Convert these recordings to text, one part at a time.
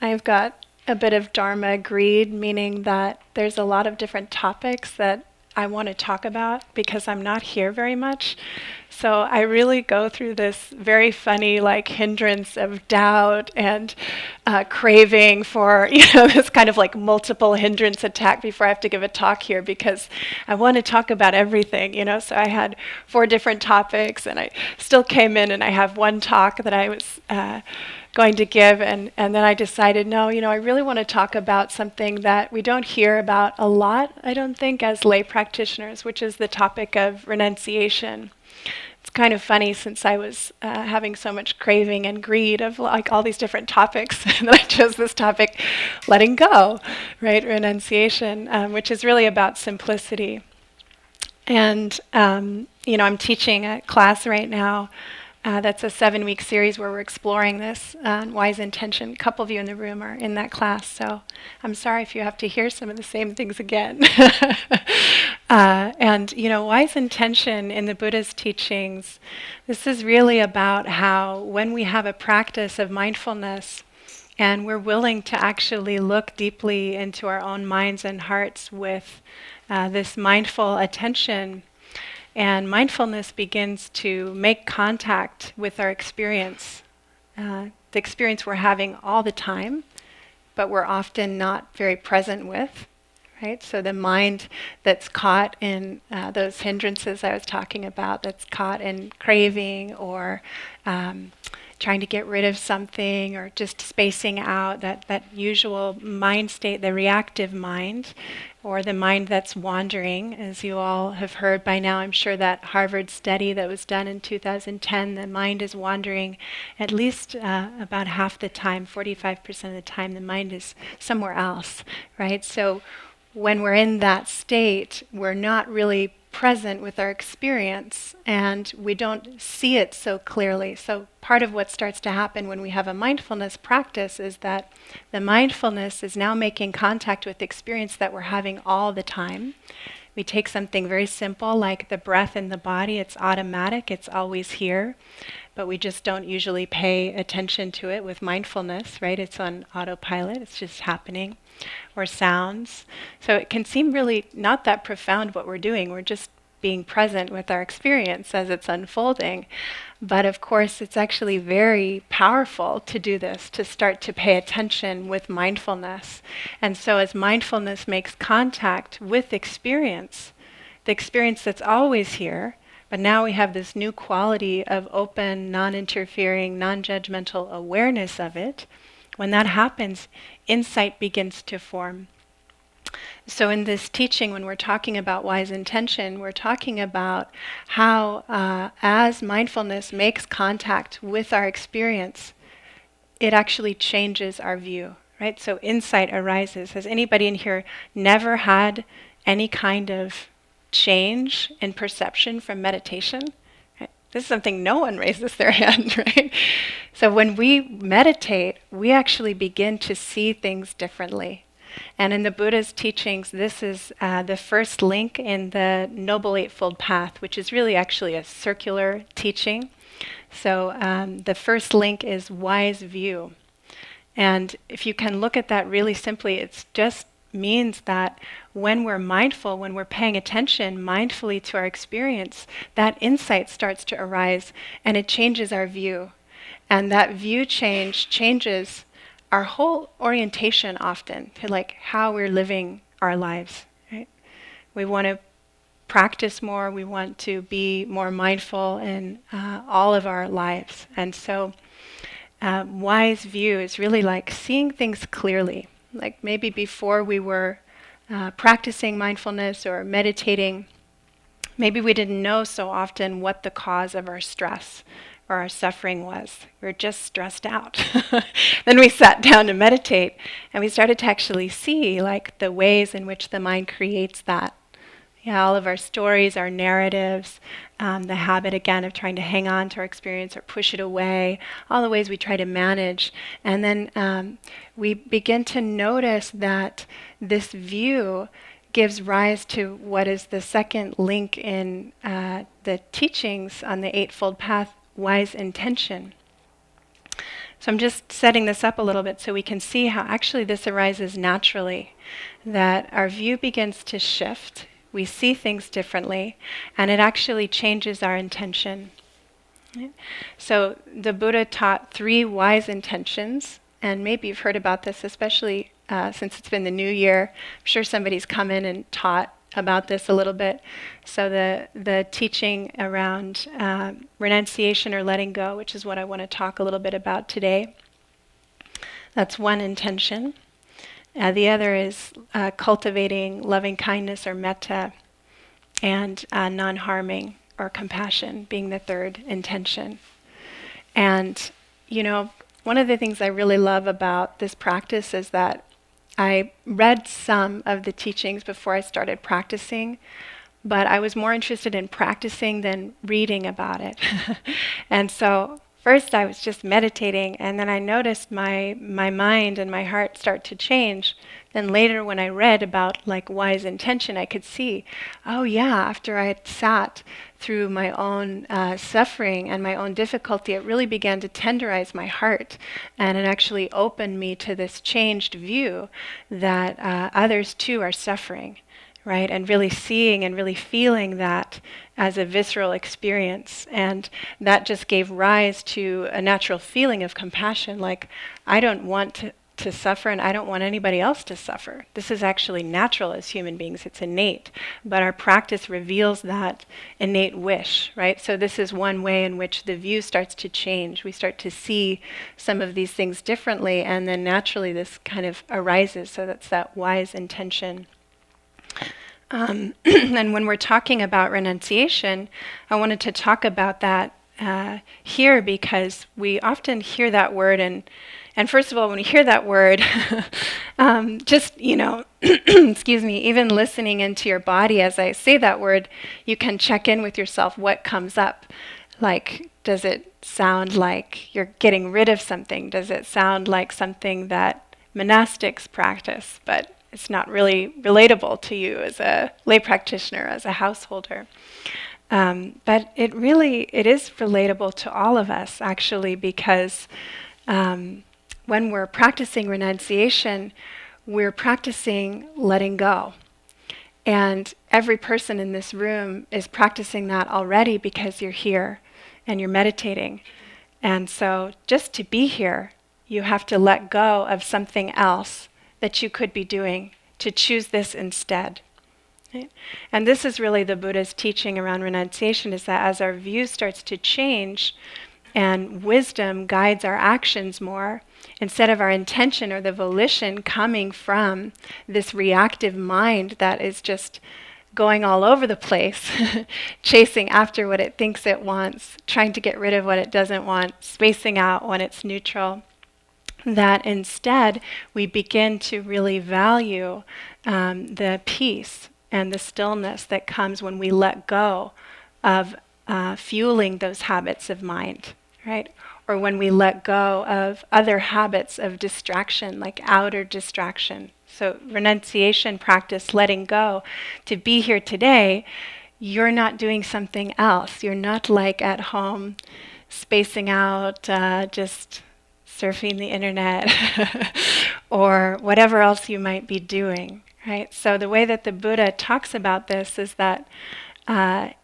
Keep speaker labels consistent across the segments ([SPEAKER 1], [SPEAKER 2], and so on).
[SPEAKER 1] I've got a bit of dharma greed, meaning that there's a lot of different topics that I want to talk about because I'm not here very much. So I really go through this very funny like hindrance of doubt and craving for, this kind of like multiple hindrance attack before I have to give a talk here because I want to talk about everything. So I had 4 different topics and I still came in and I have one talk that I was going to give, and then I decided, no, I really want to talk about something that we don't hear about a lot, I don't think, as lay practitioners, which is the topic of renunciation. It's kind of funny since I was having so much craving and greed of like all these different topics, and then I chose this topic, letting go, right? Renunciation, which is really about simplicity. And I'm teaching a class right now. That's a 7-week series where we're exploring this wise intention. A couple of you in the room are in that class, so I'm sorry if you have to hear some of the same things again. And wise intention in the Buddha's teachings, this is really about how when we have a practice of mindfulness and we're willing to actually look deeply into our own minds and hearts with this mindful attention, and mindfulness begins to make contact with our experience, the experience we're having all the time, but we're often not very present with, right? So the mind that's caught in those hindrances I was talking about, that's caught in craving or trying to get rid of something or just spacing out, that usual mind state, the reactive mind, or the mind that's wandering, as you all have heard by now. I'm sure that Harvard study that was done in 2010, the mind is wandering at least about half the time, 45% of the time, the mind is somewhere else, right? So when we're in that state, we're not really present with our experience and we don't see it so clearly. So part of what starts to happen when we have a mindfulness practice is that the mindfulness is now making contact with the experience that we're having all the time. We take something very simple like the breath in the body. It's automatic, it's always here, but we just don't usually pay attention to it with mindfulness, right? It's on autopilot, it's just happening. Or sounds. So it can seem really not that profound what we're doing. We're just being present with our experience as it's unfolding. But of course, it's actually very powerful to do this, to start to pay attention with mindfulness. And so as mindfulness makes contact with experience, the experience that's always here, but now we have this new quality of open, non-interfering, non-judgmental awareness of it. When that happens, insight begins to form. So in this teaching, when we're talking about wise intention, we're talking about how as mindfulness makes contact with our experience, it actually changes our view, right? So insight arises. Has anybody in here never had any kind of change in perception from meditation? This is something no one raises their hand, right? So when we meditate, we actually begin to see things differently. And in the Buddha's teachings, this is the first link in the Noble Eightfold Path, which is really actually a circular teaching. So the first link is wise view. And if you can look at that really simply, it's just means that when we're mindful, when we're paying attention mindfully to our experience, that insight starts to arise and it changes our view. And that view changes our whole orientation often to like how we're living our lives, right? We want to practice more, we want to be more mindful in all of our lives. And so wise view is really like seeing things clearly. Like maybe before we were practicing mindfulness or meditating, maybe we didn't know so often what the cause of our stress or our suffering was. We were just stressed out. Then we sat down to meditate and we started to actually see like the ways in which the mind creates that. Yeah, all of our stories, our narratives, the habit again of trying to hang on to our experience or push it away, all the ways we try to manage. And then we begin to notice that this view gives rise to what is the second link in the teachings on the Eightfold Path, wise intention. So I'm just setting this up a little bit so we can see how actually this arises naturally, that our view begins to shift, we see things differently, and it actually changes our intention. Right? So the Buddha taught 3 wise intentions, and maybe you've heard about this, especially since it's been the new year. I'm sure somebody's come in and taught about this a little bit. So the teaching around renunciation or letting go, which is what I want to talk a little bit about today. That's one intention. The other is cultivating loving kindness or metta, and non-harming or compassion being the third intention. And, you know, one of the things I really love about this practice is that I read some of the teachings before I started practicing, but I was more interested in practicing than reading about it. And so first I was just meditating, and then I noticed my mind and my heart start to change. Then later when I read about like wise intention, I could see, oh yeah, after I had sat through my own suffering and my own difficulty, it really began to tenderize my heart, and it actually opened me to this changed view that others too are suffering, right? And really seeing and really feeling that as a visceral experience. And that just gave rise to a natural feeling of compassion, like I don't want to suffer, and I don't want anybody else to suffer. This is actually natural as human beings. It's innate. But our practice reveals that innate wish, right? So this is one way in which the view starts to change. We start to see some of these things differently, and then naturally this kind of arises. So that's that wise intention. And when we're talking about renunciation, I wanted to talk about that here, because we often hear that word, and first of all, when you hear that word, just, you know, excuse me, even listening into your body as I say that word, you can check in with yourself what comes up. Like, does it sound like you're getting rid of something? Does it sound like something that monastics practice, but it's not really relatable to you as a lay practitioner, as a householder? But it is relatable to all of us, actually, because when we're practicing renunciation, we're practicing letting go. And every person in this room is practicing that already because you're here and you're meditating. And so just to be here, you have to let go of something else that you could be doing to choose this instead. Right? And this is really the Buddha's teaching around renunciation, is that as our view starts to change and wisdom guides our actions more, instead of our intention or the volition coming from this reactive mind that is just going all over the place, chasing after what it thinks it wants, trying to get rid of what it doesn't want, spacing out when it's neutral, that instead we begin to really value the peace and the stillness that comes when we let go of fueling those habits of mind, right? Or when we let go of other habits of distraction, like outer distraction. So renunciation practice, letting go. To be here today, you're not doing something else. You're not like at home, spacing out, just surfing the internet, or whatever else you might be doing, right? So the way that the Buddha talks about this is that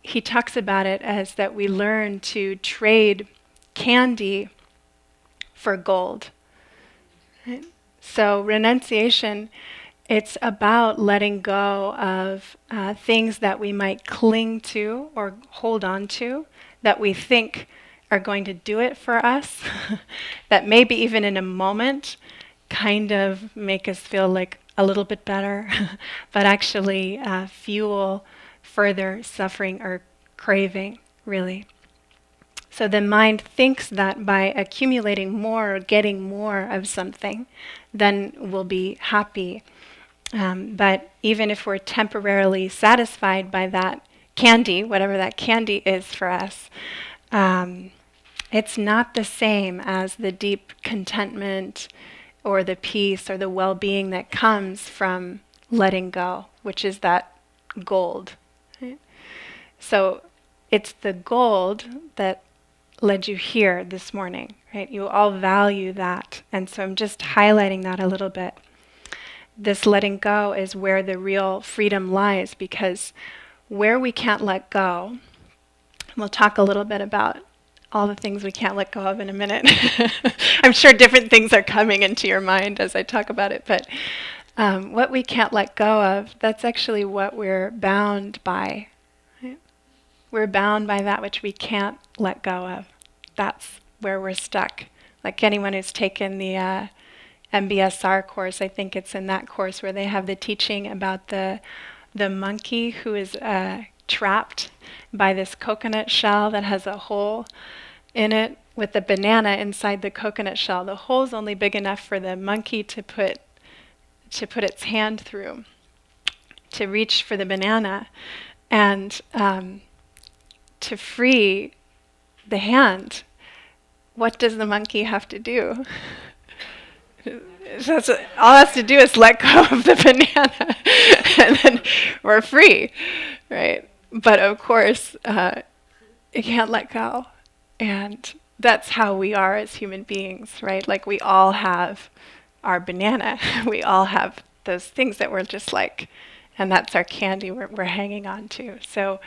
[SPEAKER 1] he talks about it as that we learn to trade candy for gold. Right? So renunciation, it's about letting go of things that we might cling to or hold on to, that we think are going to do it for us, that maybe even in a moment kind of make us feel like a little bit better, but actually fuel further suffering or craving, really. So the mind thinks that by accumulating more or getting more of something, then we'll be happy. But even if we're temporarily satisfied by that candy, whatever that candy is for us, it's not the same as the deep contentment or the peace or the well-being that comes from letting go, which is that gold. Right? So it's the gold that led you here this morning, right? You all value that. And so I'm just highlighting that a little bit. This letting go is where the real freedom lies, because where we can't let go, we'll talk a little bit about all the things we can't let go of in a minute. I'm sure different things are coming into your mind as I talk about it, but what we can't let go of, that's actually what we're bound by. Right? We're bound by that which we can't let go of. That's where we're stuck. Like anyone who's taken the MBSR course, I think it's in that course where they have the teaching about the monkey who is trapped by this coconut shell that has a hole in it with a banana inside the coconut shell. The hole's only big enough for the monkey to put its hand through, to reach for the banana, and to free the hand. What does the monkey have to do? All it has to do is let go of the banana, and then we're free, right? But of course, it can't let go. And that's how we are as human beings, right? Like we all have our banana. We all have those things that we're just like, and that's our candy we're hanging on to. So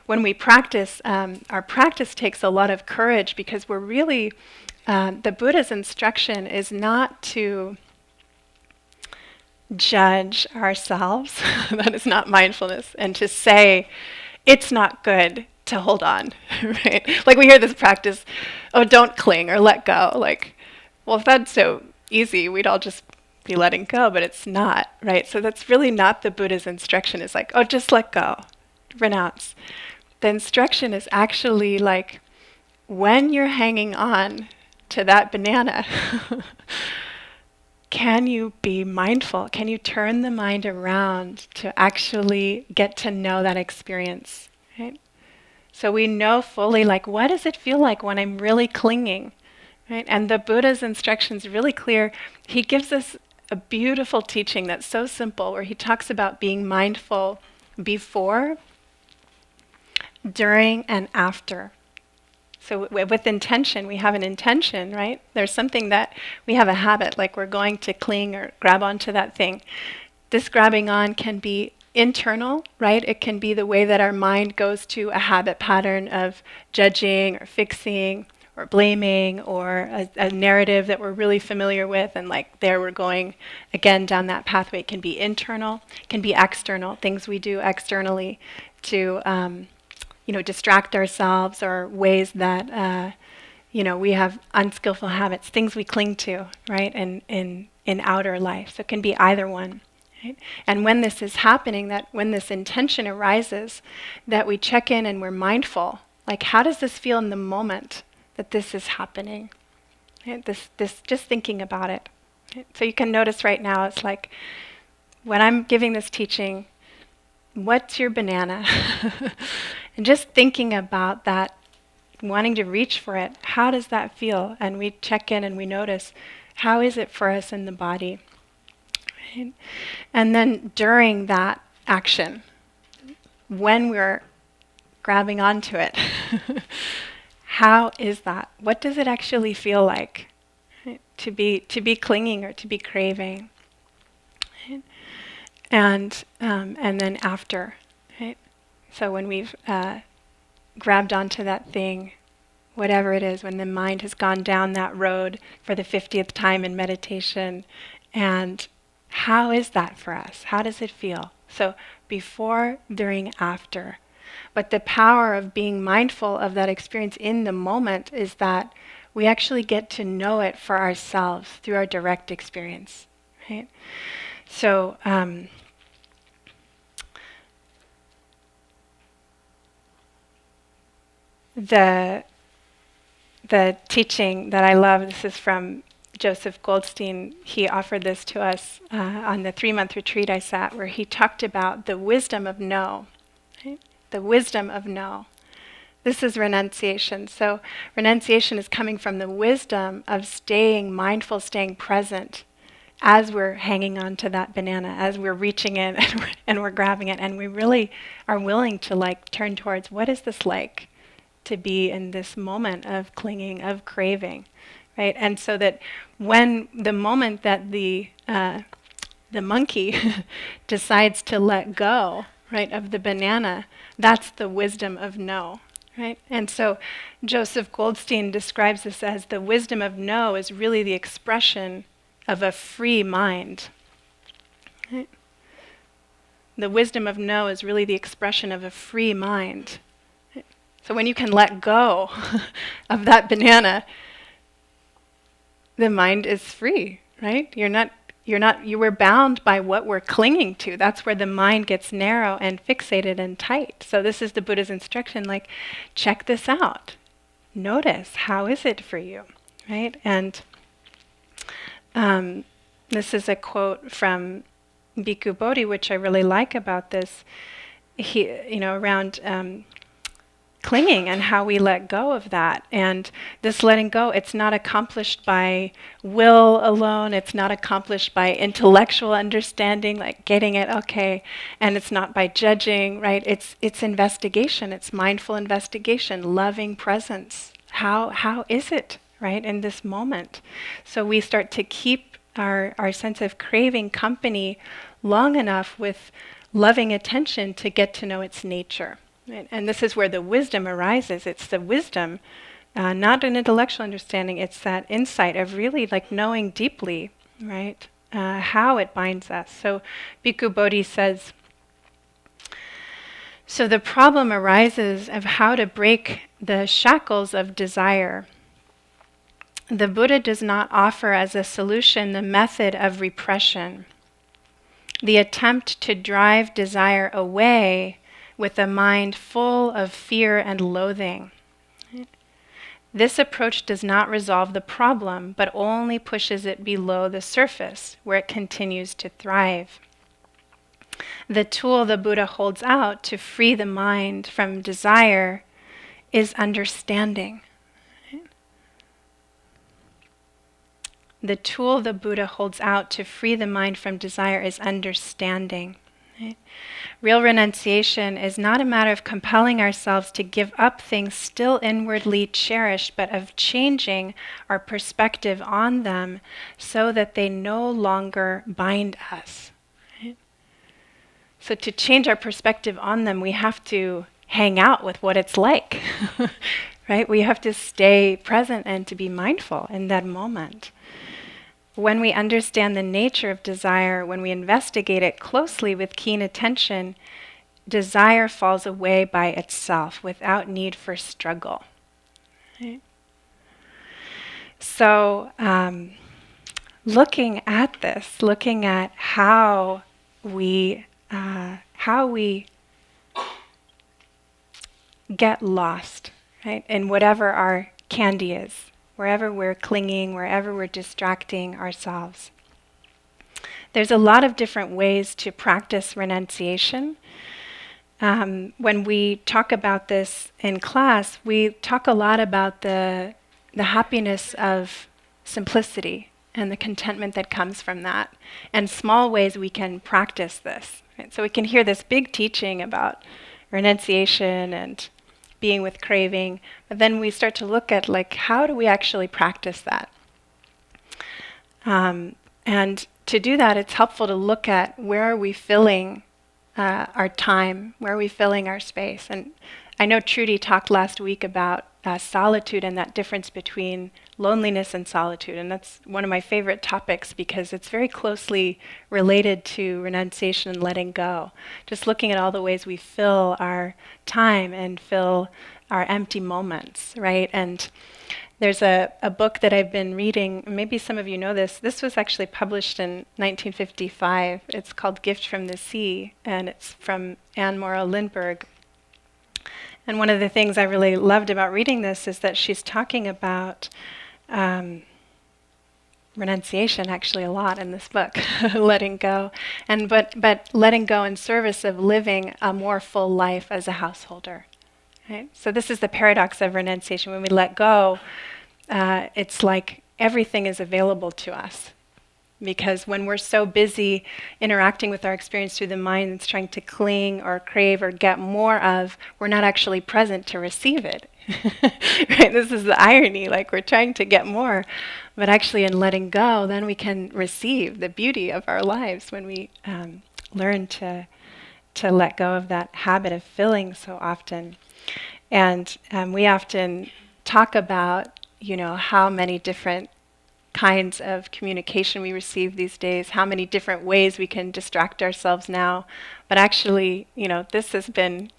[SPEAKER 1] when we practice, our practice takes a lot of courage, because we're really, the Buddha's instruction is not to judge ourselves. That is not mindfulness. And to say, it's not good to hold on, right? Like we hear this practice, oh, don't cling or let go. Like, well, if that's so easy, we'd all just be letting go, but it's not, right? So that's really not the Buddha's instruction. Is like, oh, just let go, renounce. The instruction is actually like, when you're hanging on to that banana, can you be mindful? Can you turn the mind around to actually get to know that experience, right? So we know fully, like, what does it feel like when I'm really clinging, right? And the Buddha's instruction is really clear. He gives us a beautiful teaching that's so simple, where he talks about being mindful before, during, and after. So with intention, we have an intention, right? There's something that we have a habit, like we're going to cling or grab onto that thing. This grabbing on can be internal, right? It can be the way that our mind goes to a habit pattern of judging or fixing or blaming, or a narrative that we're really familiar with, and like there we're going again down that pathway. It can be internal, it can be external, things we do externally to distract ourselves, or ways that we have unskillful habits, things we cling to, right? In outer life. So it can be either one. Right? And when this is happening, that when this intention arises, that we check in and we're mindful. Like, how does this feel in the moment that this is happening? Right? This just thinking about it. Right? So you can notice right now, it's like, when I'm giving this teaching, what's your banana? And just thinking about that, wanting to reach for it, how does that feel? And we check in and we notice, how is it for us in the body? Right? And then during that action, when we're grabbing onto it, how is that? What does it actually feel like, right? To be clinging or to be craving? Right? And then after, right? So when we've grabbed onto that thing, whatever it is, when the mind has gone down that road for the 50th time in meditation, and how is that for us? How does it feel? So before, during, after. But the power of being mindful of that experience in the moment is that we actually get to know it for ourselves through our direct experience, right? So the teaching that I love, this is from Joseph Goldstein. He offered this to us on the 3-month retreat I sat, where he talked about the wisdom of no. Right? The wisdom of no. This is renunciation. So renunciation is coming from the wisdom of staying mindful, staying present as we're hanging on to that banana, as we're reaching in and we're grabbing it, and we really are willing to like turn towards, what is this like? to be in this moment of clinging, of craving, right? And so that when the moment that the monkey decides to let go, right, of the banana, that's the wisdom of no, right? And so Joseph Goldstein describes this as the wisdom of no is really the expression of a free mind. Right? The wisdom of no is really the expression of a free mind. Right? So when you can let go of that banana, the mind is free, right? You were bound by what we're clinging to. That's where the mind gets narrow and fixated and tight. So this is the Buddha's instruction, like, check this out. Notice, how is it for you, right? And this is a quote from Bhikkhu Bodhi, which I really like about this. He, around clinging and how we let go of that. And this letting go, it's not accomplished by will alone. It's not accomplished by intellectual understanding, like getting it, okay. And it's not by judging, right? It's investigation. It's mindful investigation, loving presence. How is it, right, in this moment? So we start to keep our sense of craving company long enough with loving attention to get to know its nature. Right? And this is where the wisdom arises. It's the wisdom, not an intellectual understanding. It's that insight of really like knowing deeply, right, how it binds us. So Bhikkhu Bodhi says, so the problem arises of how to break the shackles of desire. The Buddha does not offer as a solution the method of repression, the attempt to drive desire away with a mind full of fear and loathing. This approach does not resolve the problem, but only pushes it below the surface, where it continues to thrive. The tool the Buddha holds out to free the mind from desire is understanding. The tool the Buddha holds out to free the mind from desire is understanding. Right? Real renunciation is not a matter of compelling ourselves to give up things still inwardly cherished, but of changing our perspective on them so that they no longer bind us. Right? So to change our perspective on them, we have to hang out with what it's like. Right? We have to stay present and to be mindful in that moment. When we understand the nature of desire, when we investigate it closely with keen attention, desire falls away by itself without need for struggle. Right? So, looking at this, looking at how we get lost, right, in whatever our candy is, wherever we're clinging, wherever we're distracting ourselves. There's a lot of different ways to practice renunciation. When we talk about this in class, we talk a lot about the happiness of simplicity and the contentment that comes from that, and small ways we can practice this. Right? So we can hear this big teaching about renunciation and being with craving, but then we start to look at like, how do we actually practice that? And to do that, it's helpful to look at where are we filling our time, where are we filling our space. And I know Trudy talked last week about solitude and that difference between loneliness and solitude, and that's one of my favorite topics because it's very closely related to renunciation and letting go. Just looking at all the ways we fill our time and fill our empty moments, right? And there's a book that I've been reading, maybe some of you know this. This was actually published in 1955. It's called Gift from the Sea, and it's from Anne Morrow Lindbergh. And one of the things I really loved about reading this is that she's talking about renunciation actually a lot in this book, letting go, and but letting go in service of living a more full life as a householder. Right? So this is the paradox of renunciation. When we let go, it's like everything is available to us. because when we're so busy interacting with our experience through the mind and trying to cling or crave or get more of, we're not actually present to receive it. Right? This is the irony, like we're trying to get more, but actually in letting go, then we can receive the beauty of our lives when we learn to let go of that habit of filling so often. And we often talk about, how many different kinds of communication we receive these days, how many different ways we can distract ourselves now. But actually, this has been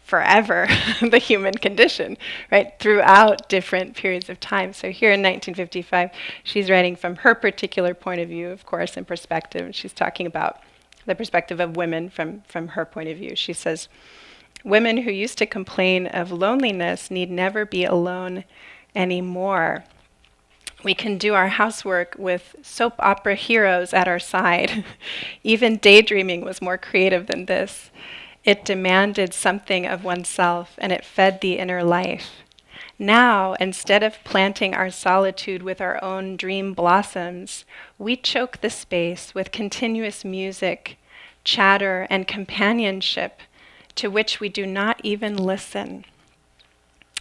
[SPEAKER 1] forever the human condition, right? Throughout different periods of time. So here in 1955, she's writing from her particular point of view, of course, and perspective. And she's talking about the perspective of women from her point of view. She says, women who used to complain of loneliness need never be alone anymore. We can do our housework with soap opera heroes at our side. Even daydreaming was more creative than this. It demanded something of oneself, and it fed the inner life. Now, instead of planting our solitude with our own dream blossoms, we choke the space with continuous music, chatter, and companionship to which we do not even listen.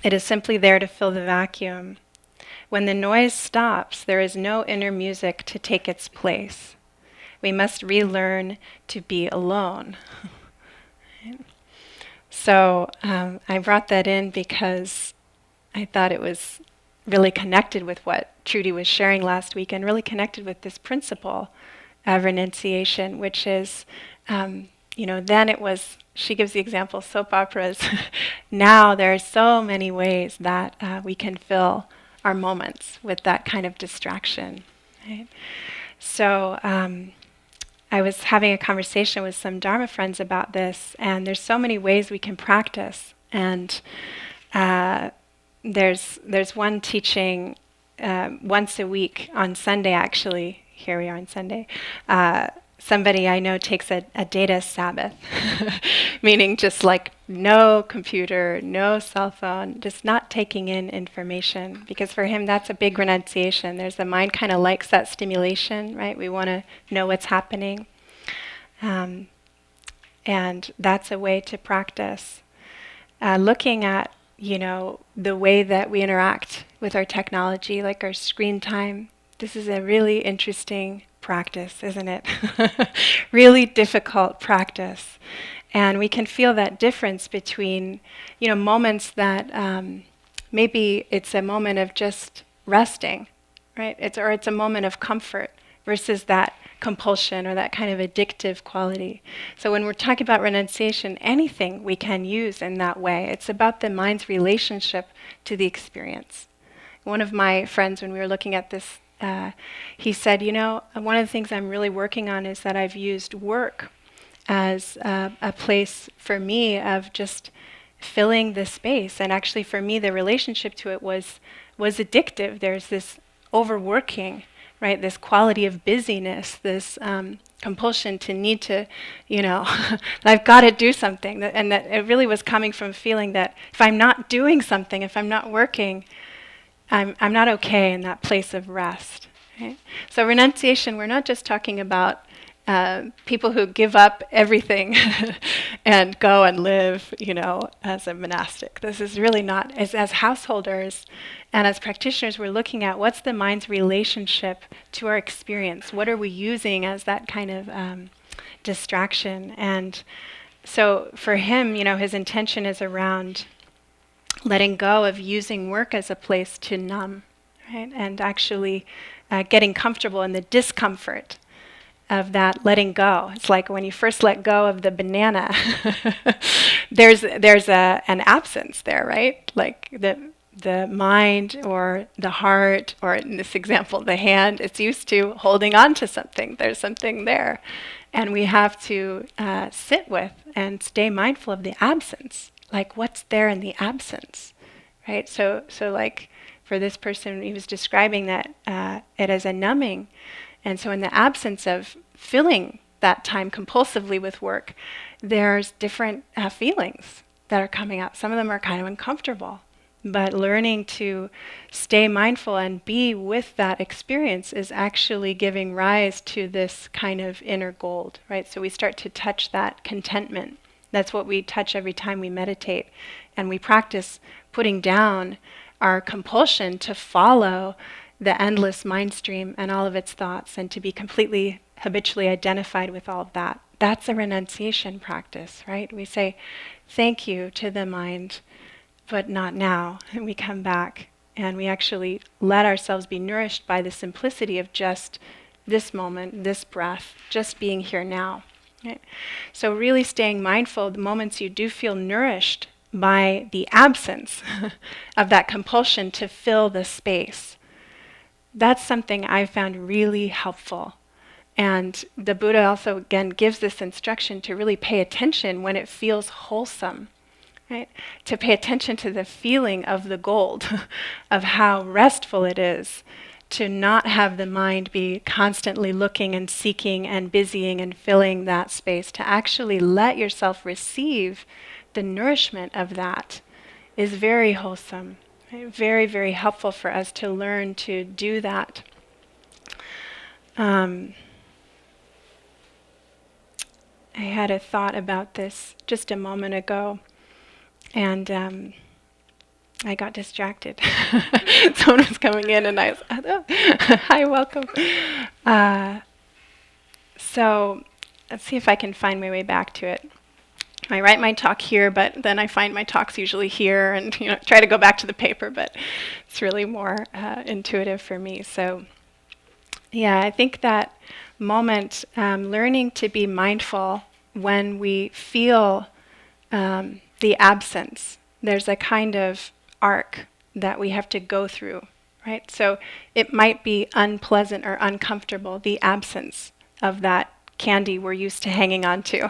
[SPEAKER 1] It is simply there to fill the vacuum. When the noise stops, there is no inner music to take its place. We must relearn to be alone. So I brought that in because I thought it was really connected with what Trudy was sharing last week, and really connected with this principle of renunciation, which is, then it was, she gives the example, soap operas. Now there are so many ways that we can fill our moments with that kind of distraction. Right? So I was having a conversation with some Dharma friends about this, and there's so many ways we can practice. And there's one teaching once a week on Sunday, actually. Here we are on Sunday. Somebody I know takes a data Sabbath, meaning just like no computer, no cell phone, just not taking in information. Because for him, that's a big renunciation. The mind kind of likes that stimulation, right? We want to know what's happening. And that's a way to practice. Looking at, the way that we interact with our technology, like our screen time. This is a really interesting practice, isn't it? Really difficult practice. And we can feel that difference between, moments that maybe it's a moment of just resting, right? It's a moment of comfort versus that compulsion or that kind of addictive quality. So when we're talking about renunciation, anything we can use in that way. It's about the mind's relationship to the experience. One of my friends, when we were looking at this, he said, one of the things I'm really working on is that I've used work as a place for me of just filling the space. And actually for me, the relationship to it was addictive. There's this overworking, right? This quality of busyness, this compulsion to need to, I've got to do something. And that it really was coming from feeling that if I'm not doing something, if I'm not working, I'm not okay in that place of rest. Right? So renunciation, we're not just talking about people who give up everything and go and live, as a monastic. This is really not, as householders and as practitioners, we're looking at what's the mind's relationship to our experience. What are we using as that kind of distraction? And so for him, his intention is around letting go of using work as a place to numb, right? And actually getting comfortable in the discomfort of that letting go. It's like when you first let go of the banana, there's an absence there, right? Like the mind or the heart, or in this example, the hand, it's used to holding on to something. There's something there. And we have to sit with and stay mindful of the absence. Like what's there in the absence, right? So like for this person, he was describing that it as a numbing. And so in the absence of filling that time compulsively with work, there's different feelings that are coming up. Some of them are kind of uncomfortable. But learning to stay mindful and be with that experience is actually giving rise to this kind of inner gold, right? So we start to touch that contentment. That's what we touch every time we meditate. And we practice putting down our compulsion to follow the endless mind stream and all of its thoughts and to be completely habitually identified with all of that. That's a renunciation practice, right? We say thank you to the mind, but not now. And we come back and we actually let ourselves be nourished by the simplicity of just this moment, this breath, just being here now. Right? So really staying mindful the moments you do feel nourished by the absence of that compulsion to fill the space. That's something I found really helpful. And the Buddha also, again, gives this instruction to really pay attention when it feels wholesome, right? To pay attention to the feeling of the gold, of how restful it is to not have the mind be constantly looking and seeking and busying and filling that space, to actually let yourself receive the nourishment of that is very wholesome. Very, very helpful for us to learn to do that. I had a thought about this just a moment ago, and I got distracted. Someone was coming in, and I was, oh, hi, welcome. So let's see if I can find my way back to it. I write my talk here, but then I find my talk's usually here, and try to go back to the paper, but it's really more intuitive for me. So yeah, I think that moment, learning to be mindful when we feel the absence, there's a kind of arc that we have to go through, right? So it might be unpleasant or uncomfortable, the absence of that candy we're used to hanging on to.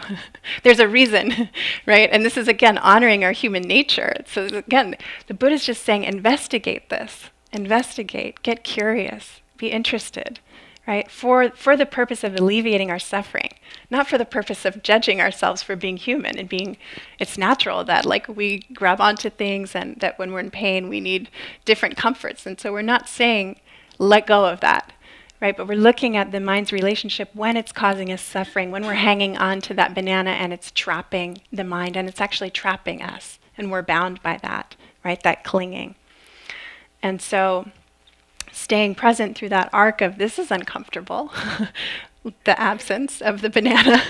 [SPEAKER 1] There's a reason, right? And this is, again, honoring our human nature. So again, the Buddha's just saying, investigate this. Investigate. Get curious. Be interested, right? For the purpose of alleviating our suffering, not for the purpose of judging ourselves for being human and being, it's natural that we grab onto things and that when we're in pain, we need different comforts. And so we're not saying, let go of that. Right, but we're looking at the mind's relationship when it's causing us suffering, when we're hanging on to that banana and it's trapping the mind and it's actually trapping us and we're bound by that, right, that clinging. And so staying present through that arc of this is uncomfortable, the absence of the banana,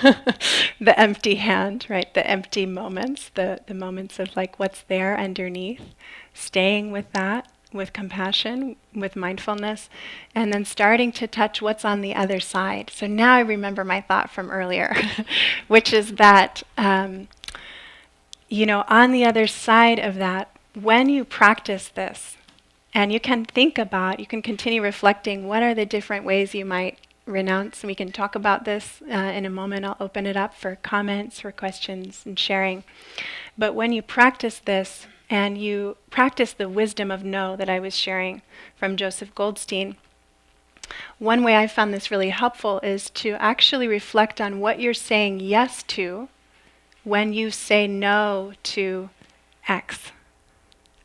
[SPEAKER 1] the empty hand, right, the empty moments, the moments of what's there underneath, staying with that, with compassion, with mindfulness, and then starting to touch what's on the other side. So now I remember my thought from earlier, which is that, on the other side of that, when you practice this, and you can continue reflecting what are the different ways you might renounce, and we can talk about this in a moment. I'll open it up for comments, for questions, and sharing. But when you practice this, and you practice the wisdom of no that I was sharing from Joseph Goldstein, one way I found this really helpful is to actually reflect on what you're saying yes to when you say no to X.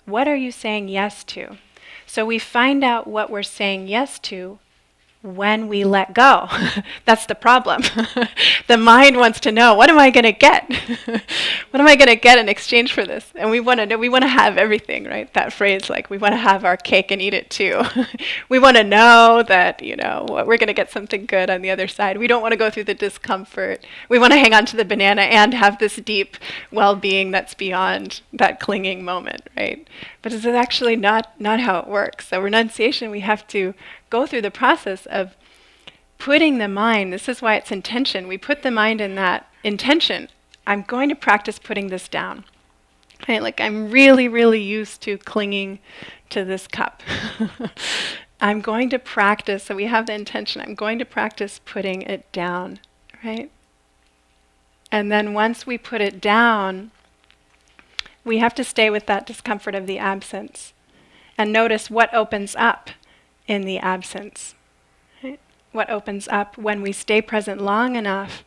[SPEAKER 1] What are you saying yes to? So we find out what we're saying yes to when we let go. That's the problem. The mind wants to know, what am I going to get? What am I going to get in exchange for this? And we want to know, we want to have everything, right? That phrase, we want to have our cake and eat it too. We want to know that, we're going to get something good on the other side. We don't want to go through the discomfort. We want to hang on to the banana and have this deep well-being that's beyond that clinging moment, right? But it's actually not how it works. So renunciation, we have to go through the process of putting the mind, this is why it's intention, we put the mind in that intention. I'm going to practice putting this down. Right? I'm really, really used to clinging to this cup. I'm going to practice, so we have the intention, I'm going to practice putting it down, right? And then once we put it down, we have to stay with that discomfort of the absence and notice what opens up in the absence. Right? What opens up when we stay present long enough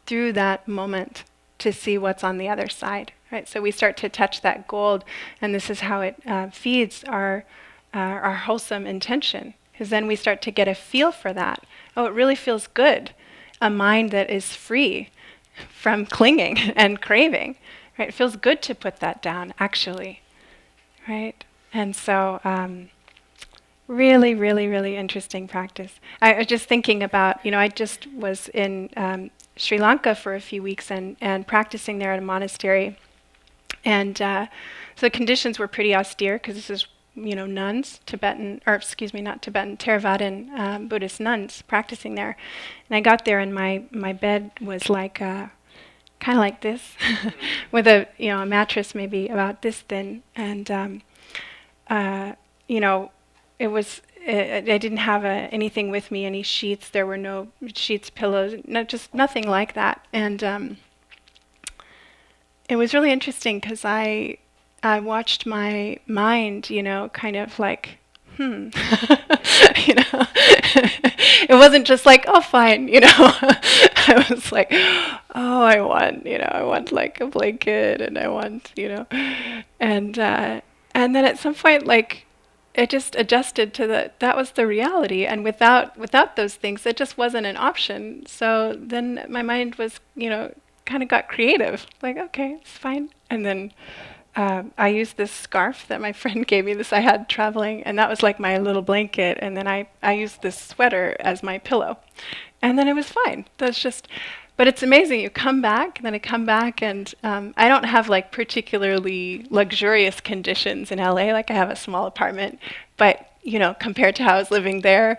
[SPEAKER 1] through that moment to see what's on the other side. right? So we start to touch that gold, and this is how it feeds our wholesome intention. Because then we start to get a feel for that. Oh, it really feels good. A mind that is free from clinging and craving, right? It feels good to put that down, actually, right? And so, really, really, really interesting practice. I was just thinking about, I just was in Sri Lanka for a few weeks and practicing there at a monastery. And so the conditions were pretty austere because this is, nuns, not Tibetan, Theravadan Buddhist nuns practicing there. And I got there and my bed was like, kind of like this, with a mattress maybe about this thin. And, it was, I didn't have anything with me, any sheets. There were no sheets, pillows, just nothing like that. And it was really interesting because I watched my mind, kind of like, it wasn't just like, oh, fine, I was like, oh, I want like a blanket, and I want, and then at some point, like, it just adjusted to that was the reality, and without those things, it just wasn't an option. So then my mind was, kind of got creative, like, okay, it's fine. And then I used this scarf that my friend gave me, this I had traveling, and that was like my little blanket. And then I used this sweater as my pillow. And then it was fine. That's just, but it's amazing. You come back, and then I come back, and I don't have like particularly luxurious conditions in LA. Like I have a small apartment, but compared to how I was living there,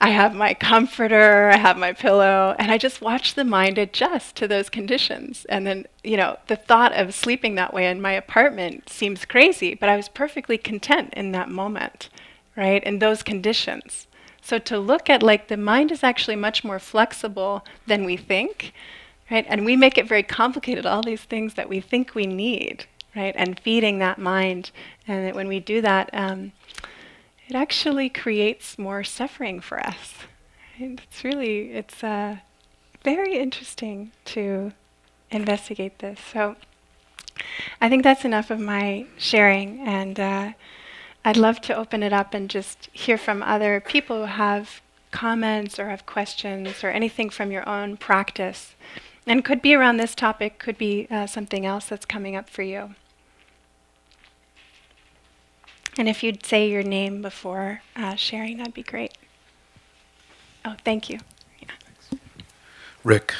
[SPEAKER 1] I have my comforter, I have my pillow, and I just watch the mind adjust to those conditions. And then, the thought of sleeping that way in my apartment seems crazy, but I was perfectly content in that moment, right? In those conditions. So to look at like the mind is actually much more flexible than we think, right? And we make it very complicated, all these things that we think we need, right? And feeding that mind. And that when we do that, it actually creates more suffering for us. Right? It's very interesting to investigate this. So I think that's enough of my sharing, and I'd love to open it up and just hear from other people who have comments or have questions or anything from your own practice. And could be around this topic, could be something else that's coming up for you. And if you'd say your name before sharing, that'd be great. Oh, thank you. Yeah.
[SPEAKER 2] Rick,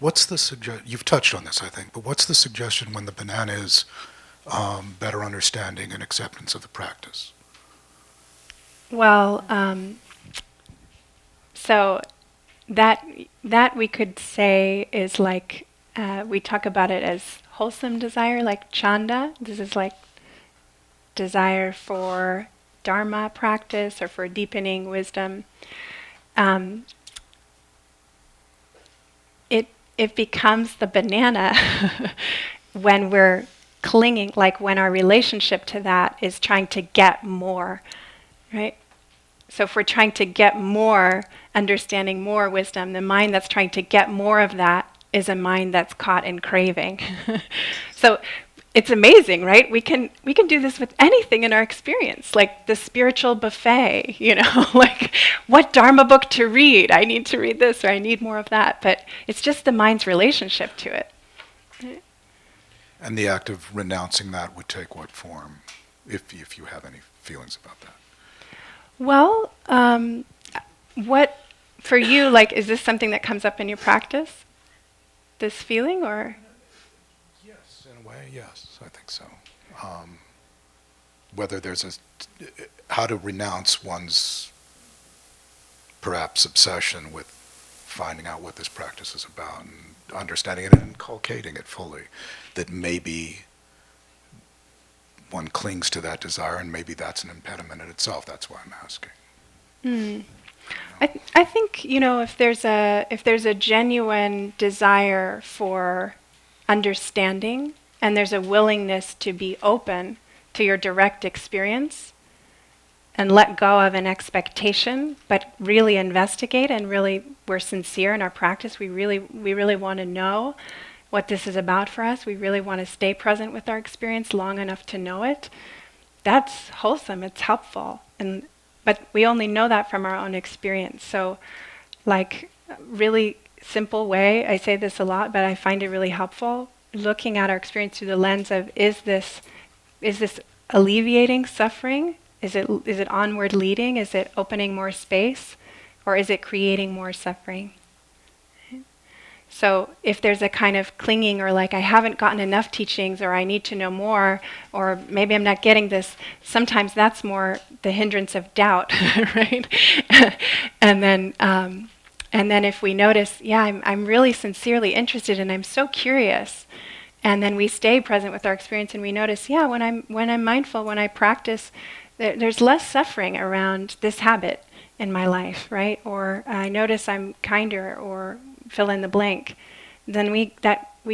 [SPEAKER 2] what's the suggestion? You've touched on this, I think, but what's the suggestion when the banana is better understanding and acceptance of the practice?
[SPEAKER 1] Well, so that we could say is like, we talk about it as wholesome desire, like chanda. This is like desire for dharma practice or for deepening wisdom. It becomes the banana when we're clinging, like when our relationship to that is trying to get more, right? So if we're trying to get more understanding, more wisdom, the mind that's trying to get more of that is a mind that's caught in craving. So it's amazing, right? We can do this with anything in our experience, like the spiritual buffet, like what dharma book to read. I need to read this, or I need more of that. But it's just the mind's relationship to it.
[SPEAKER 2] And the act of renouncing that would take what form, if you have any feelings about that?
[SPEAKER 1] Well, what for you, like, is this something that comes up in your practice? This feeling, or?
[SPEAKER 2] Yes, in a way, yes, I think so. Whether there's how to renounce one's perhaps obsession with finding out what this practice is about and understanding it and inculcating it fully, that maybe one clings to that desire and maybe that's an impediment in itself. That's why I'm asking.
[SPEAKER 1] I think, if there's a genuine desire for understanding and there's a willingness to be open to your direct experience and let go of an expectation, but really investigate and really we're sincere in our practice, we really want to know, what this is about for us. We really want to stay present with our experience long enough to know it. That's wholesome, it's helpful. But we only know that from our own experience. So like really simple way, I say this a lot, but I find it really helpful, looking at our experience through the lens of, is this alleviating suffering? Is it onward leading? Is it opening more space? Or is it creating more suffering? So if there's a kind of clinging, or like I haven't gotten enough teachings, or I need to know more, or maybe I'm not getting this, sometimes that's more the hindrance of doubt, right? and then if we notice, I'm really sincerely interested and I'm so curious, and then we stay present with our experience and we notice, when I'm mindful, when I practice, there's less suffering around this habit in my life, right? Or I notice I'm kinder, or fill in the blank, then we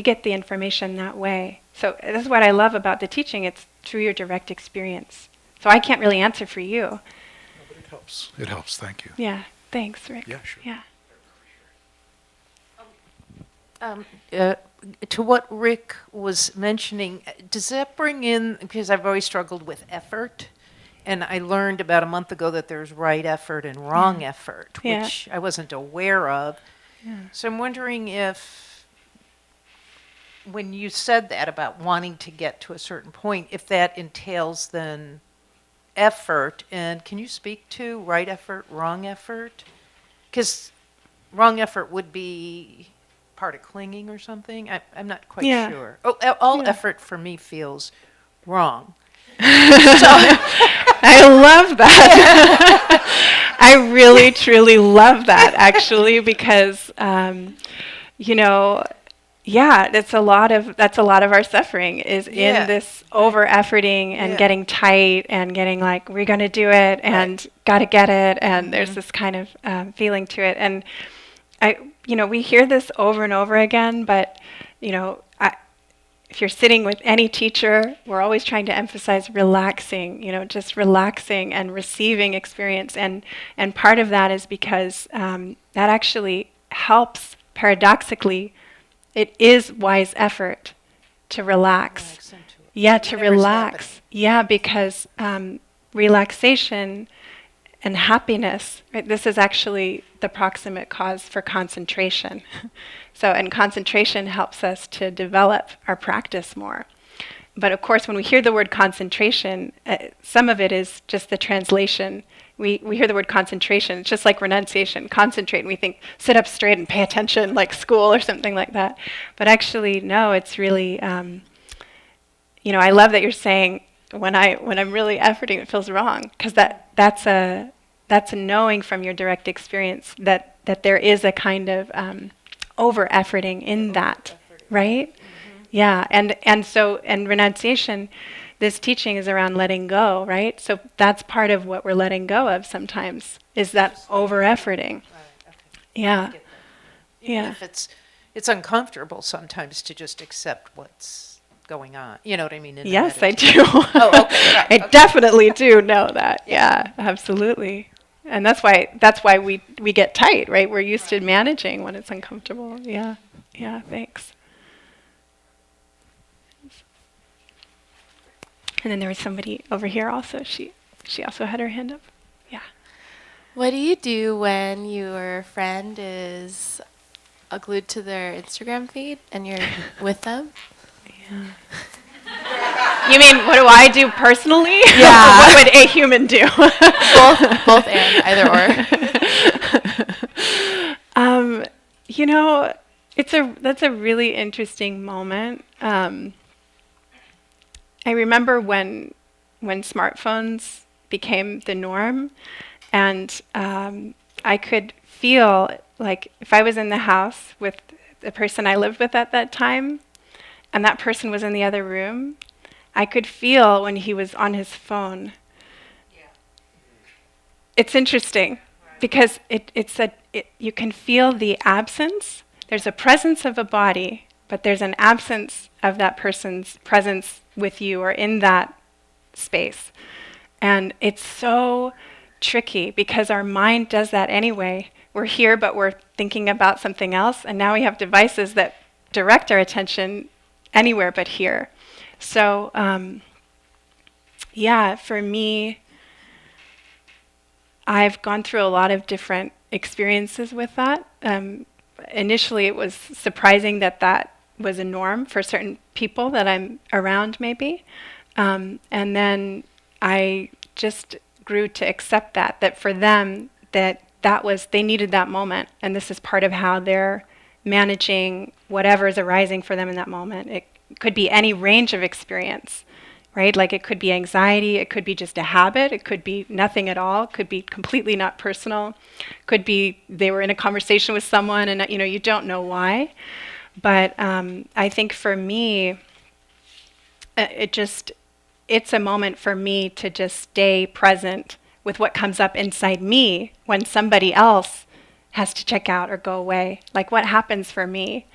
[SPEAKER 1] get the information that way. So this is what I love about the teaching. It's through your direct experience. So I can't really answer for you.
[SPEAKER 2] No, but it helps. It helps. Thank you.
[SPEAKER 1] Yeah. Thanks, Rick.
[SPEAKER 2] Yeah, sure.
[SPEAKER 1] Yeah.
[SPEAKER 3] To what Rick was mentioning, does that bring in, because I've always struggled with effort, and I learned about a month ago that there's right effort and wrong effort, which I wasn't aware of. Yeah. So I'm wondering if, when you said that about wanting to get to a certain point, if that entails then effort, and can you speak to right effort, wrong effort? Because wrong effort would be part of clinging or something. I'm not quite sure. All effort for me feels wrong.
[SPEAKER 1] I love that. I really, truly love that, actually, because, that's a lot of our suffering is in this over-efforting and getting tight and getting like, we're going to do it and got to get it. And there's this kind of feeling to it. And we hear this over and over again, but, if you're sitting with any teacher, we're always trying to emphasize relaxing, just relaxing and receiving experience. And part of that is because that actually helps, paradoxically, it is wise effort to relax. To relax. Yeah, because relaxation and happiness, right? This is actually the proximate cause for concentration. And concentration helps us to develop our practice more. But of course, when we hear the word concentration, some of it is just the translation. We hear the word concentration, it's just like renunciation, concentrate, and we think, sit up straight and pay attention, like school or something like that. But actually, no, it's really, I love that you're saying, when I'm really efforting, it feels wrong, because that's a knowing from your direct experience that there is a kind of over-efforting in that, right? Mm-hmm. Yeah, and renunciation, this teaching is around letting go, right? So that's part of what we're letting go of sometimes, is that over-efforting. Right, okay. Yeah.
[SPEAKER 3] Even if it's uncomfortable sometimes to just accept what's going on. You know what I mean?
[SPEAKER 1] Yes, I do.
[SPEAKER 3] Okay. Right,
[SPEAKER 1] I definitely do know that. Yeah, absolutely. And that's why we get tight, right? We're used to managing when it's uncomfortable. Yeah, thanks. And then there was somebody over here also. She also had her hand up. Yeah.
[SPEAKER 4] What do you do when your friend is glued to their Instagram feed and you're with them?
[SPEAKER 1] Yeah. You mean, what do I do personally?
[SPEAKER 4] Yeah.
[SPEAKER 1] What would a human do?
[SPEAKER 4] both and, either or.
[SPEAKER 1] That's a really interesting moment. I remember when smartphones became the norm, and I could feel like if I was in the house with the person I lived with at that time, and that person was in the other room, I could feel when he was on his phone. Yeah. It's interesting because you can feel the absence. There's a presence of a body, but there's an absence of that person's presence with you or in that space. And it's so tricky because our mind does that anyway. We're here, but we're thinking about something else, and now we have devices that direct our attention anywhere but here. So, yeah, for me, I've gone through a lot of different experiences with that. Initially, it was surprising that that was a norm for certain people that I'm around, maybe. And then I just grew to accept that for them, that was, they needed that moment. And this is part of how they're managing whatever is arising for them in that moment. It could be any range of experience, right? Like it could be anxiety, it could be just a habit, it could be nothing at all, it could be completely not personal, could be they were in a conversation with someone and you don't know why. But I think for me, it's a moment for me to just stay present with what comes up inside me when somebody else has to check out or go away. Like what happens for me,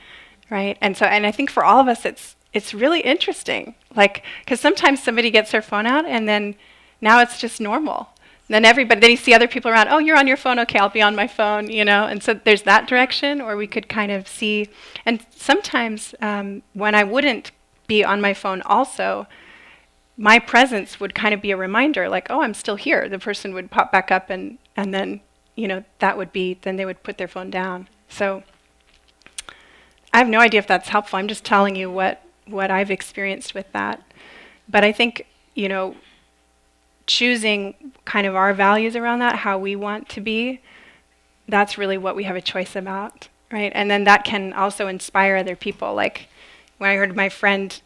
[SPEAKER 1] right? And I think for all of us, it's really interesting. Like, because sometimes somebody gets their phone out and then now it's just normal. Then you see other people around, oh, you're on your phone, okay, I'll be on my phone, and so there's that direction, or we could kind of see, and sometimes when I wouldn't be on my phone also, my presence would kind of be a reminder, like, oh, I'm still here. The person would pop back up and then, that would be, then they would put their phone down. So I have no idea if that's helpful. I'm just telling you what I've experienced with that. But I think, choosing kind of our values around that, how we want to be, that's really what we have a choice about, right? And then that can also inspire other people. Like when I heard my friend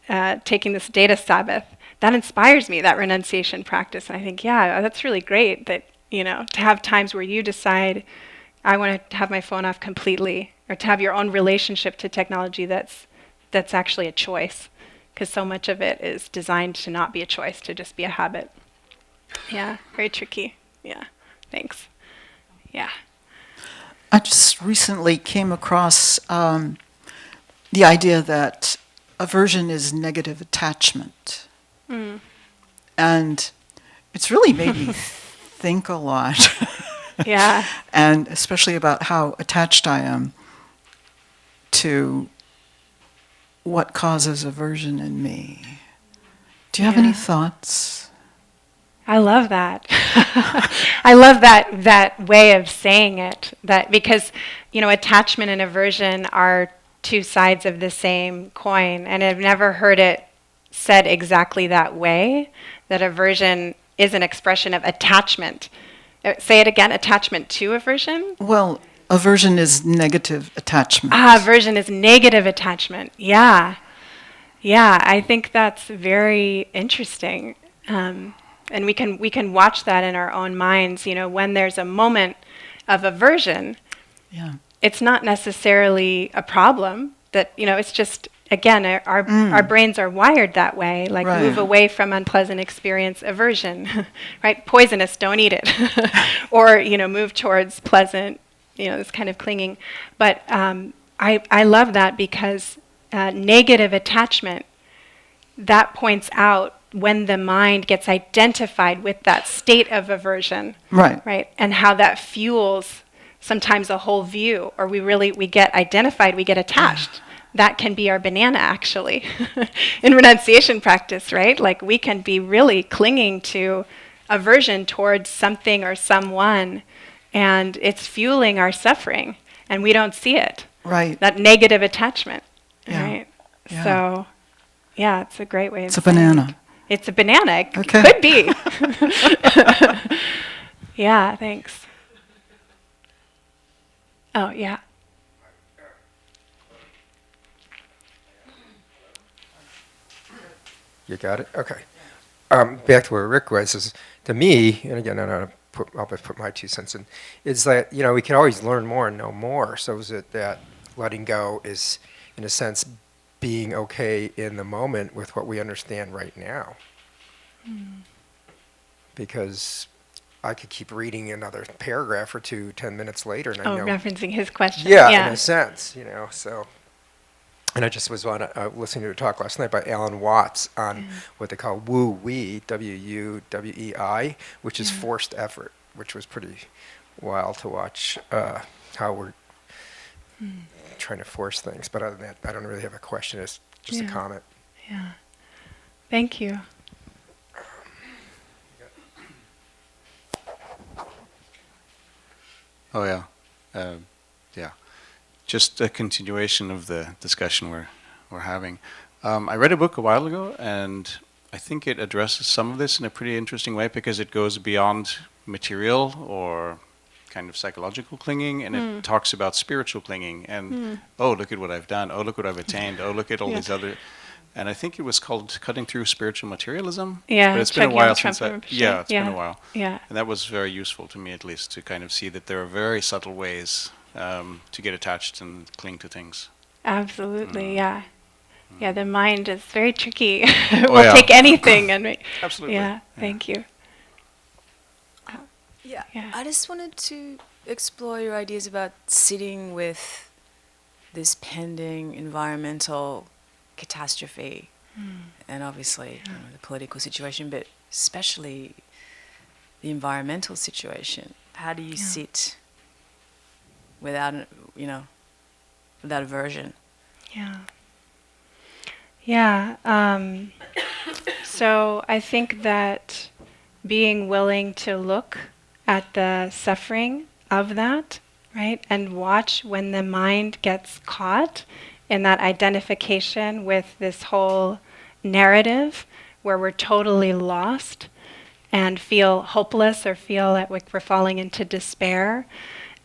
[SPEAKER 1] taking this data Sabbath, that inspires me, that renunciation practice. And I think, yeah, that's really great that, to have times where you decide, I want to have my phone off completely, or to have your own relationship to technology that's actually a choice, because so much of it is designed to not be a choice, to just be a habit. Yeah, very tricky. Yeah, thanks. Yeah.
[SPEAKER 5] I just recently came across the idea that aversion is negative attachment.
[SPEAKER 1] Mm.
[SPEAKER 5] And it's really made me think a lot.
[SPEAKER 1] Yeah.
[SPEAKER 5] And especially about how attached I am to what causes aversion in me. Do you have any thoughts?
[SPEAKER 1] I love that. I love that way of saying it. That because attachment and aversion are two sides of the same coin, and I've never heard it said exactly that way. That aversion is an expression of attachment. Say it again. Attachment to aversion.
[SPEAKER 5] Well, aversion is negative attachment.
[SPEAKER 1] Aversion is negative attachment. Yeah. I think that's very interesting. And we can watch that in our own minds. When there's a moment of aversion, it's not necessarily a problem. That it's just, again, our brains are wired that way. Like move away from unpleasant experience, aversion, right? Poisonous, don't eat it, or move towards pleasant, this kind of clinging. But I love that because negative attachment, that points out when the mind gets identified with that state of aversion, right, and how that fuels sometimes a whole view, or we get identified, we get attached. That can be our banana, actually, in renunciation practice, right? Like we can be really clinging to aversion towards something or someone, and it's fueling our suffering, and we don't see it.
[SPEAKER 5] Right.
[SPEAKER 1] That negative attachment, right?
[SPEAKER 5] Yeah.
[SPEAKER 1] So, yeah, it's a great way of
[SPEAKER 5] saying it. It's a banana.
[SPEAKER 1] It's a banana. It
[SPEAKER 5] okay.
[SPEAKER 1] Could be. Yeah, thanks. Oh, yeah.
[SPEAKER 6] You got it? Okay. Back to where Rick was, is to me, and again, I'll put my 2 cents in, is that, we can always learn more and know more. So is it that letting go is, in a sense, being okay in the moment with what we understand right now. Because I could keep reading another paragraph or two 10 minutes later, and I know.
[SPEAKER 1] Referencing his question.
[SPEAKER 6] Yeah, in a sense, so. And I just was listening to a talk last night by Alan Watts on what they call woo-wei, W-U-W-E-I, which is forced effort, which was pretty wild to watch how we're trying to force things. But other than that, I don't really have a question. It's just a comment.
[SPEAKER 1] Yeah. Thank you.
[SPEAKER 7] Oh yeah, yeah. Just a continuation of the discussion we're having. I read a book a while ago, and I think it addresses some of this in a pretty interesting way because it goes beyond material or kind of psychological clinging, and it talks about spiritual clinging. And oh, look at what I've done. Oh, look what I've attained. Oh, look at all these other. And I think it was called Cutting Through Spiritual Materialism.
[SPEAKER 1] Yeah,
[SPEAKER 7] but it's been a while since
[SPEAKER 1] been
[SPEAKER 7] a while.
[SPEAKER 1] Yeah.
[SPEAKER 7] And that was very useful to me, at least, to kind of see that there are very subtle ways to get attached and cling to things.
[SPEAKER 1] Absolutely, yeah. Yeah, the mind is very tricky.
[SPEAKER 7] Oh,
[SPEAKER 1] We'll
[SPEAKER 7] yeah.
[SPEAKER 1] take anything and
[SPEAKER 7] Absolutely.
[SPEAKER 1] Yeah, thank you.
[SPEAKER 8] Yeah.
[SPEAKER 1] Yeah.
[SPEAKER 8] I just wanted to explore your ideas about sitting with this pending environmental catastrophe, and obviously the political situation, but especially the environmental situation. How do you sit without, without aversion?
[SPEAKER 1] Yeah. Yeah. So I think that being willing to look at the suffering of that, right, and watch when the mind gets caught in that identification with this whole narrative where we're totally lost and feel hopeless or feel that we're falling into despair,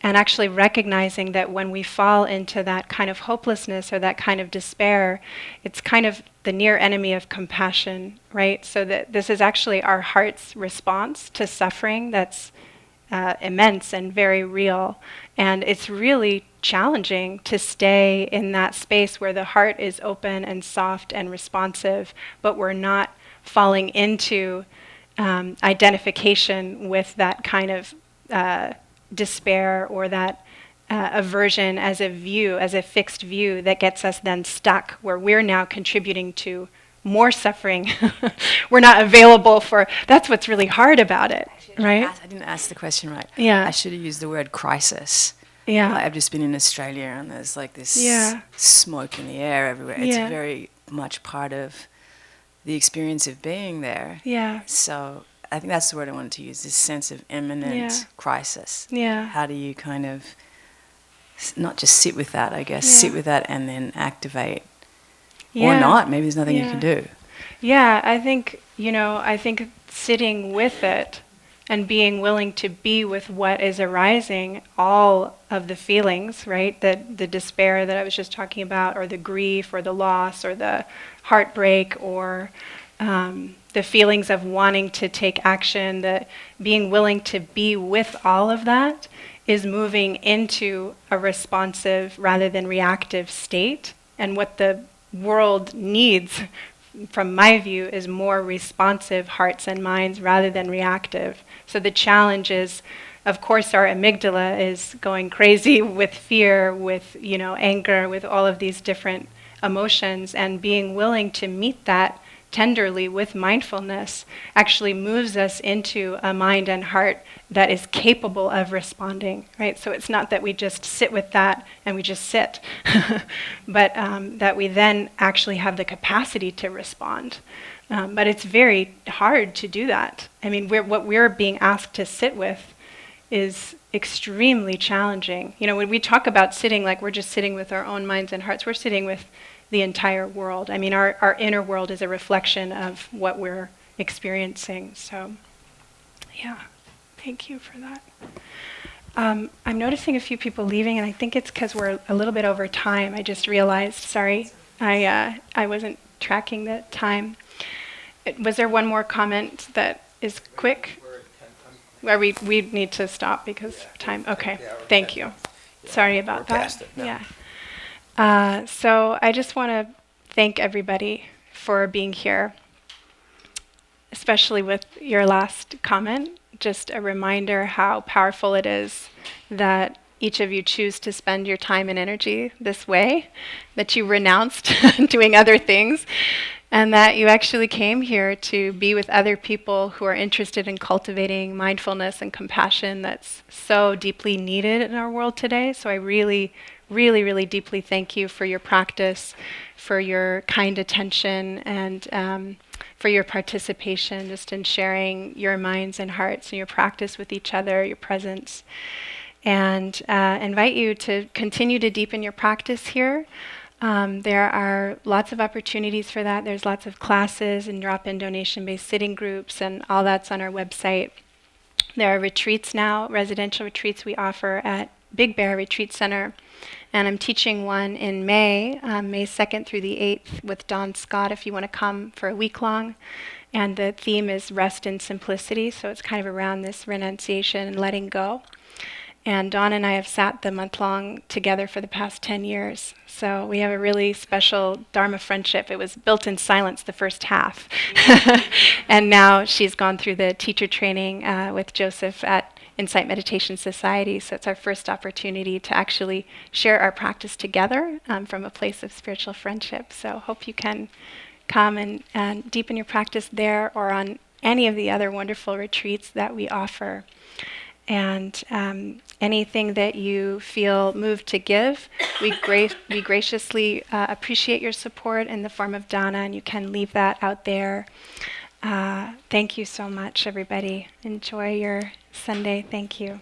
[SPEAKER 1] and actually recognizing that when we fall into that kind of hopelessness or that kind of despair, it's kind of the near enemy of compassion, right? So that this is actually our heart's response to suffering that's immense and very real. And it's really challenging to stay in that space where the heart is open and soft and responsive, but we're not falling into identification with that kind of despair or that aversion as a view, as a fixed view that gets us then stuck where we're now contributing to more suffering. We're not available for, that's what's really hard about it, right?
[SPEAKER 8] I didn't ask the question right.
[SPEAKER 1] Yeah.
[SPEAKER 8] I should have used the word crisis.
[SPEAKER 1] Yeah.
[SPEAKER 8] I've just been in Australia and there's like this smoke in the air everywhere. It's very much part of the experience of being there.
[SPEAKER 1] Yeah.
[SPEAKER 8] So I think that's the word I wanted to use, this sense of imminent crisis.
[SPEAKER 1] Yeah.
[SPEAKER 8] How do you kind of not just sit with that, I guess, sit with that and then activate? Or not, maybe there's nothing you can do.
[SPEAKER 1] Yeah, I think sitting with it and being willing to be with what is arising, all of the feelings, right? The despair that I was just talking about, or the grief, or the loss, or the heartbreak, or the feelings of wanting to take action, the being willing to be with all of that is moving into a responsive rather than reactive state. And what the world needs, from my view, is more responsive hearts and minds rather than reactive. So the challenge is, of course, our amygdala is going crazy with fear, with anger, with all of these different emotions, and being willing to meet that tenderly with mindfulness actually moves us into a mind and heart that is capable of responding, right? So it's not that we just sit with that and we just sit, but that we then actually have the capacity to respond. But it's very hard to do that. I mean, what we're being asked to sit with is extremely challenging. When we talk about sitting, like we're just sitting with our own minds and hearts, we're sitting with the entire world. I mean, our inner world is a reflection of what we're experiencing. So, yeah, thank you for that. I'm noticing a few people leaving, and I think it's because we're a little bit over time. I just realized, sorry, I wasn't tracking the time. Was there one more comment that is quick? Where we need to stop because of time. Okay, thank you. Sorry about that.
[SPEAKER 6] Past it, no.
[SPEAKER 1] Yeah. So I just want to thank everybody for being here, especially with your last comment. Just a reminder how powerful it is that each of you choose to spend your time and energy this way, that you renounced doing other things, and that you actually came here to be with other people who are interested in cultivating mindfulness and compassion that's so deeply needed in our world today. So I really really, really deeply thank you for your practice, for your kind attention, and for your participation just in sharing your minds and hearts and your practice with each other, your presence. And invite you to continue to deepen your practice here. There are lots of opportunities for that. There's lots of classes and drop-in donation-based sitting groups, and all that's on our website. There are retreats now, residential retreats we offer at Big Bear Retreat Center. And I'm teaching one in May, May 2nd through the 8th with Dawn Scott if you want to come for a week long. And the theme is rest in simplicity, so it's kind of around this renunciation and letting go. And Dawn and I have sat the month-long together for the past 10 years. So we have a really special dharma friendship. It was built in silence the first half. And now she's gone through the teacher training with Joseph at Insight Meditation Society. So it's our first opportunity to actually share our practice together from a place of spiritual friendship. So hope you can come and deepen your practice there or on any of the other wonderful retreats that we offer. And anything that you feel moved to give, we graciously appreciate your support in the form of dana, and you can leave that out there. Thank you so much, everybody. Enjoy your Sunday. Thank you.